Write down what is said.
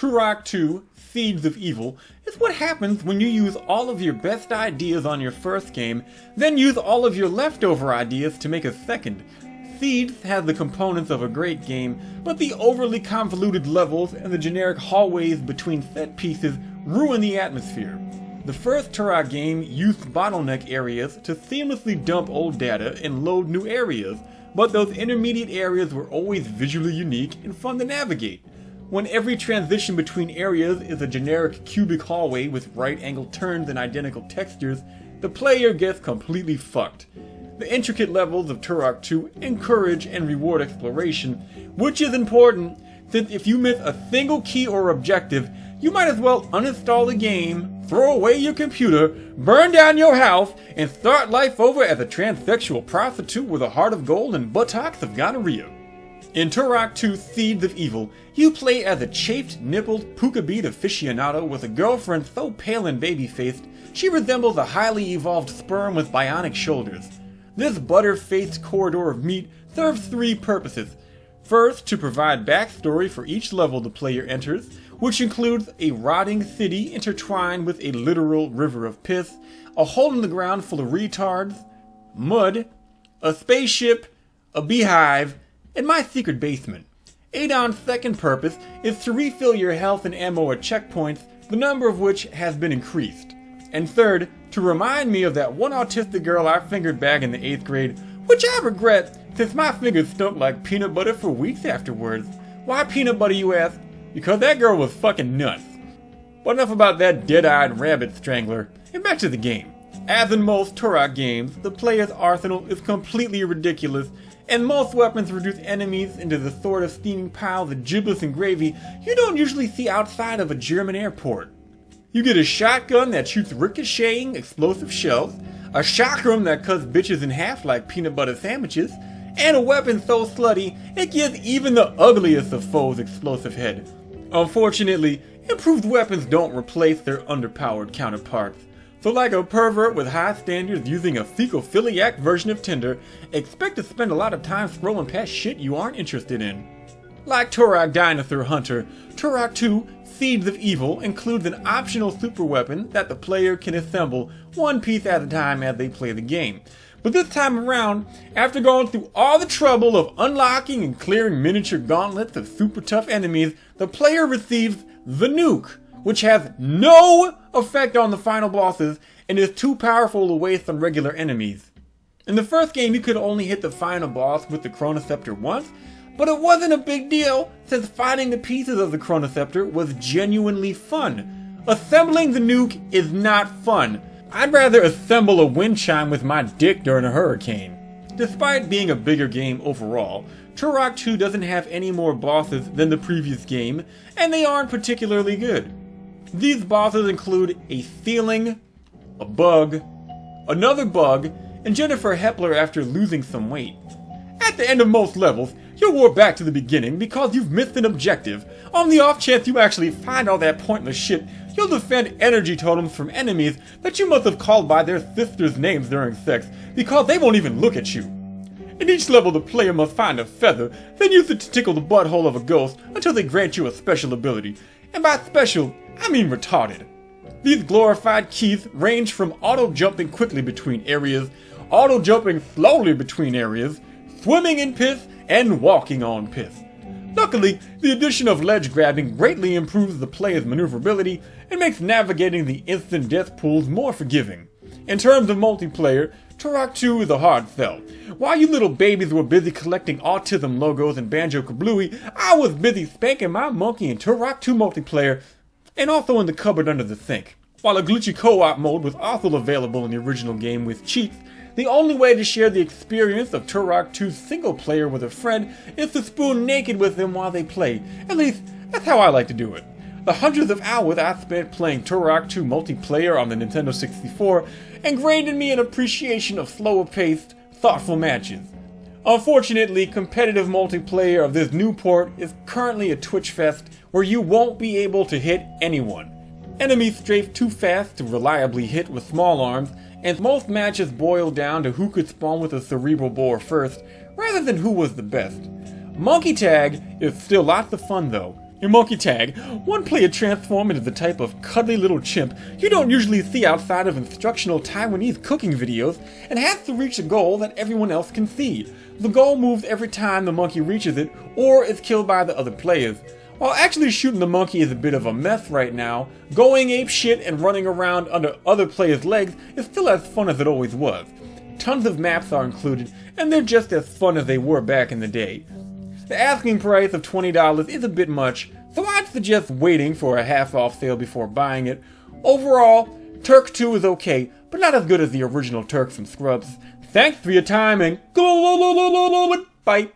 Turok 2, Seeds of Evil, is what happens when you use all of your best ideas on your first game, then use all of your leftover ideas to make a second. Seeds has the components of a great game, but the overly convoluted levels and the generic hallways between set pieces ruin the atmosphere. The first Turok game used bottleneck areas to seamlessly dump old data and load new areas, but those intermediate areas were always visually unique and fun to navigate. When every transition between areas is a generic cubic hallway with right-angled turns and identical textures, the player gets completely fucked. The intricate levels of Turok 2 encourage and reward exploration, which is important, since if you miss a single key or objective, you might as well uninstall the game, throw away your computer, burn down your house, and start life over as a transsexual prostitute with a heart of gold and buttocks of gonorrhea. In Turok 2 Seeds of Evil, you play as a chafed-nippled puka bead aficionado with a girlfriend so pale and baby-faced, she resembles a highly evolved sperm with bionic shoulders. This butter-faced corridor of meat serves three purposes. First, to provide backstory for each level the player enters, which includes a rotting city intertwined with a literal river of piss, a hole in the ground full of retards, mud, a spaceship, a beehive, and my secret basement. Adon's second purpose is to refill your health and ammo at checkpoints, the number of which has been increased. And third, to remind me of that one autistic girl I fingered back in the 8th grade, which I regret since my fingers stunk like peanut butter for weeks afterwards. Why peanut butter, you ask? Because that girl was fucking nuts. But enough about that dead-eyed rabbit strangler, and back to the game. As in most Turok games, the player's arsenal is completely ridiculous, and most weapons reduce enemies into the sort of steaming piles of giblets and gravy you don't usually see outside of a German airport. You get a shotgun that shoots ricocheting explosive shells, a shotgun that cuts bitches in half like peanut butter sandwiches, and a weapon so slutty it gives even the ugliest of foes explosive head. Unfortunately, improved weapons don't replace their underpowered counterparts. So like a pervert with high standards using a fecal-philiac version of Tinder, expect to spend a lot of time scrolling past shit you aren't interested in. Like Turok Dinosaur Hunter, Turok 2 Seeds of Evil includes an optional super weapon that the player can assemble one piece at a time as they play the game. But this time around, after going through all the trouble of unlocking and clearing miniature gauntlets of super tough enemies, the player receives the nuke, which has no effect on the final bosses and is too powerful to waste on regular enemies. In the first game, you could only hit the final boss with the Chronoceptor once, but it wasn't a big deal since fighting the pieces of the Chronoceptor was genuinely fun. Assembling the nuke is not fun. I'd rather assemble a wind chime with my dick during a hurricane. Despite being a bigger game overall, Turok 2 doesn't have any more bosses than the previous game, and they aren't particularly good. These bosses include a ceiling, a bug, another bug, and Jennifer Hepler after losing some weight. At the end of most levels, you're warped back to the beginning because you've missed an objective. On the off chance you actually find all that pointless shit, you'll defend energy totems from enemies that you must have called by their sisters' names during sex because they won't even look at you. In each level the player must find a feather, then use it to tickle the butthole of a ghost until they grant you a special ability. And by special, I mean retarded. These glorified keys range from auto-jumping quickly between areas, auto-jumping slowly between areas, swimming in piss, and walking on piss. Luckily, the addition of ledge grabbing greatly improves the player's maneuverability and makes navigating the instant death pools more forgiving. In terms of multiplayer, Turok 2 is a hard sell. While you little babies were busy collecting autism logos and Banjo-Kazooie, I was busy spanking my monkey in Turok 2 multiplayer, and also in the cupboard under the sink. While a glitchy co-op mode was also available in the original game with cheats, the only way to share the experience of Turok 2's single player with a friend is to spoon naked with them while they play. At least, that's how I like to do it. The hundreds of hours I spent playing Turok 2 multiplayer on the Nintendo 64 ingrained in me an appreciation of slower-paced, thoughtful matches. Unfortunately, competitive multiplayer of this new port is currently a Twitch fest where you won't be able to hit anyone. Enemies strafe too fast to reliably hit with small arms, and most matches boil down to who could spawn with a cerebral bore first, rather than who was the best. Monkey Tag is still lots of fun though. A monkey tag. One player transforms into the type of cuddly little chimp you don't usually see outside of instructional Taiwanese cooking videos and has to reach a goal that everyone else can see. The goal moves every time the monkey reaches it or is killed by the other players. While actually shooting the monkey is a bit of a mess right now, going apeshit and running around under other players' legs is still as fun as it always was. Tons of maps are included, and they're just as fun as they were back in the day. The asking price of $20 is a bit much, so I'd suggest waiting for a half-off sale before buying it. Overall, Turk 2 is okay, but not as good as the original Turk from Scrubs. Thanks for your time and bye!